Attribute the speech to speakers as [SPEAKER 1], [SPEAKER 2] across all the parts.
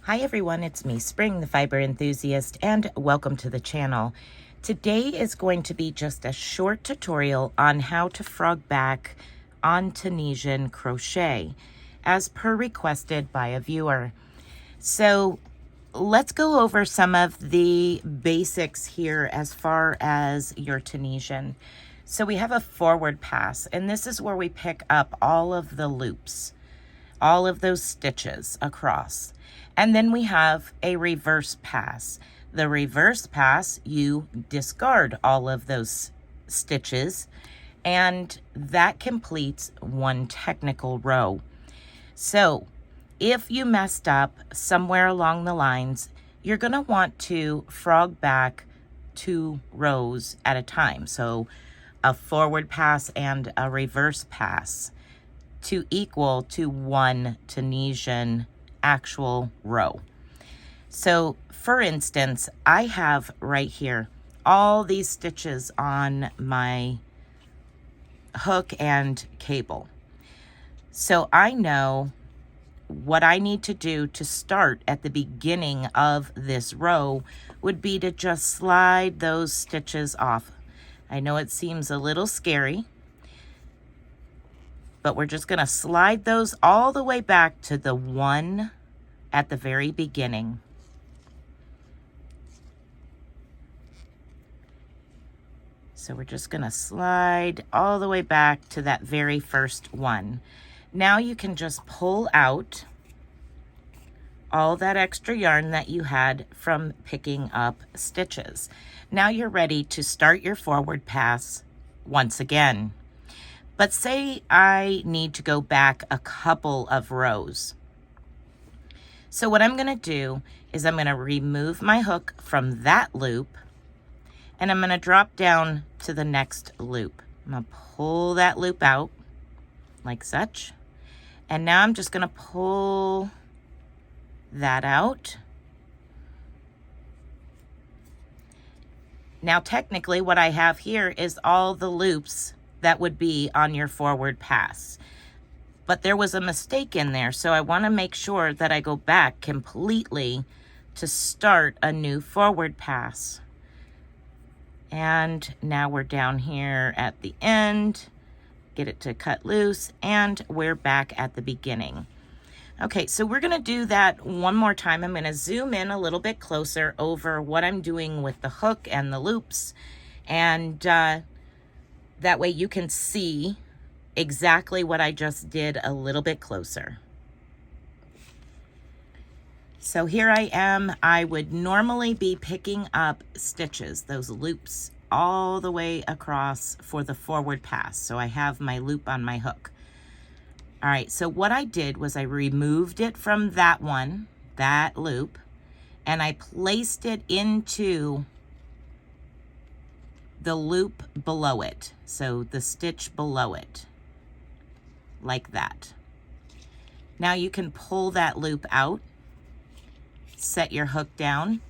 [SPEAKER 1] Hi everyone, it's me, Spring, the fiber enthusiast, and welcome to the channel. Today is going to be just a short tutorial on how to frog back on Tunisian crochet, as per requested by a viewer. So let's go over some of the basics here as far as your Tunisian. So we have a forward pass, and this is where we pick up all of the loops, all of those stitches across. And then we have a reverse pass. The reverse pass, you discard all of those stitches, and that completes one technical row. So if you messed up somewhere along the lines, you're going to want to frog back 2 rows at a time. So a forward pass and a reverse pass to equal to one Tunisian actual row. So for instance, I have right here all these stitches on my hook and cable. So I know what I need to do to start at the beginning of this row would be to just slide those stitches off. I know it seems a little scary, but we're just going to slide those all the way back to the one at the very beginning. So we're just going to slide all the way back to that very first one. Now you can just pull out all that extra yarn that you had from picking up stitches. Now you're ready to start your forward pass once again. But say I need to go back a couple of rows. So what I'm going to do is I'm going to remove my hook from that loop, and I'm going to drop down to the next loop. I'm going to pull that loop out like such. And now I'm just going to pull that out. Now technically what I have here is all the loops that would be on your forward pass. But there was a mistake in there, so I want to make sure that I go back completely to start a new forward pass. And now we're down here at the end, get it to cut loose, and we're back at the beginning. Okay, so we're going to do that one more time. I'm going to zoom in a little bit closer over what I'm doing with the hook and the loops, and that way you can see exactly what I just did a little bit closer. So here I am. I would normally be picking up stitches, those loops, all the way across for the forward pass. So I have my loop on my hook. All right, so what I did was I removed it from that one, that loop, and I placed it into the loop below it, so the stitch below it, like that. Now you can pull that loop out, set your hook down,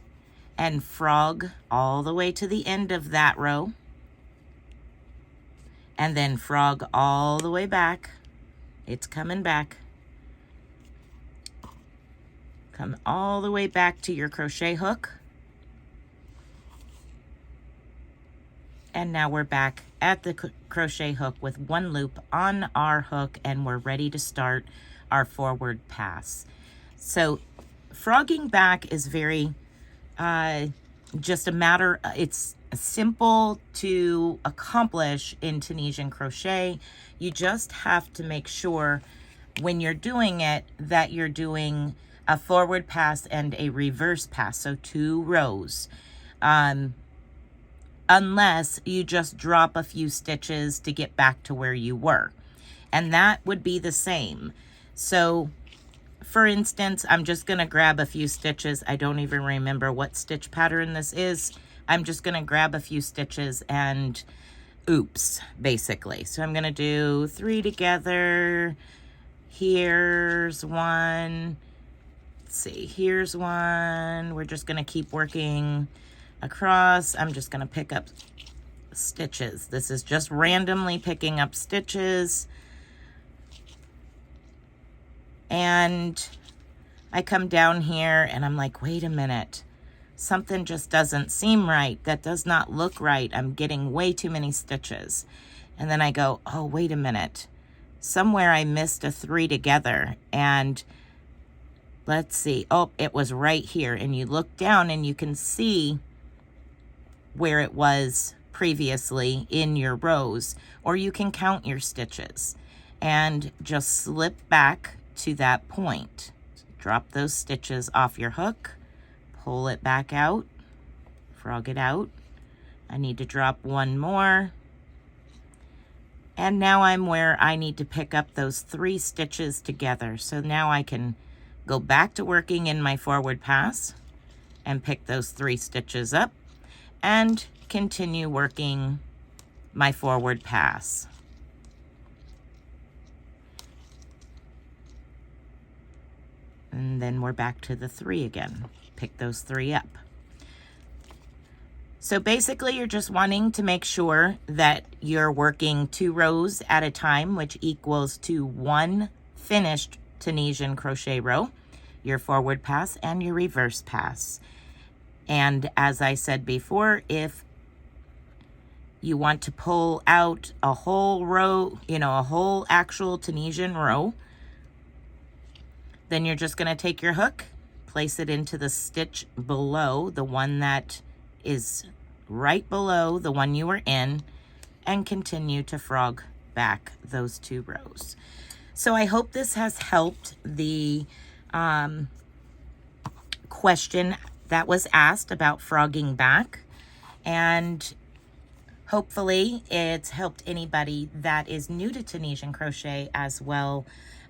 [SPEAKER 1] and frog all the way to the end of that row, and then frog all the way back. It's coming back. Come all the way back to your crochet hook. And now we're back at the crochet hook with one loop on our hook, and we're ready to start our forward pass. So frogging back is very just a matter, it's simple to accomplish in Tunisian crochet. You just have to make sure when you're doing it that you're doing a forward pass and a reverse pass, so 2 rows. Unless you just drop a few stitches to get back to where you were. And that would be the same. So for instance, I'm just going to grab a few stitches. I don't even remember what stitch pattern this is. I'm just going to grab a few stitches and oops, basically. So I'm going to do 3 together. Here's one. Let's see, here's one. We're just going to keep working across. I'm just going to pick up stitches. This is just randomly picking up stitches. And I come down here and I'm like, wait a minute, something just doesn't seem right. That does not look right. I'm getting way too many stitches. And then I go, oh, wait a minute. Somewhere I missed a 3 together, and let's see. Oh, it was right here. And you look down and you can see where it was previously in your rows, or you can count your stitches and just slip back to that point. Drop those stitches off your hook, pull it back out, frog it out. I need to drop one more. And now I'm where I need to pick up those 3 stitches together. So now I can go back to working in my forward pass and pick those 3 stitches up and continue working my forward pass. And then we're back to the 3 again. Pick those 3 up. So basically you're just wanting to make sure that you're working 2 rows at a time, which equals to 1 finished Tunisian crochet row, your forward pass and your reverse pass. And as I said before, if you want to pull out a whole row, a whole actual Tunisian row, then you're just going to take your hook, place it into the stitch below, the one that is right below the one you were in, and continue to frog back those 2 rows. So I hope this has helped the question that was asked about frogging back, and hopefully it's helped anybody that is new to Tunisian crochet as well,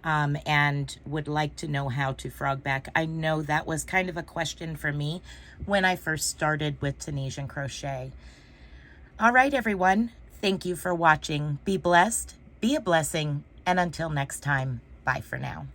[SPEAKER 1] and would like to know how to frog back. I know that was kind of a question for me when I first started with Tunisian crochet. All right, everyone. Thank you for watching. Be blessed, be a blessing, and until next time, bye for now.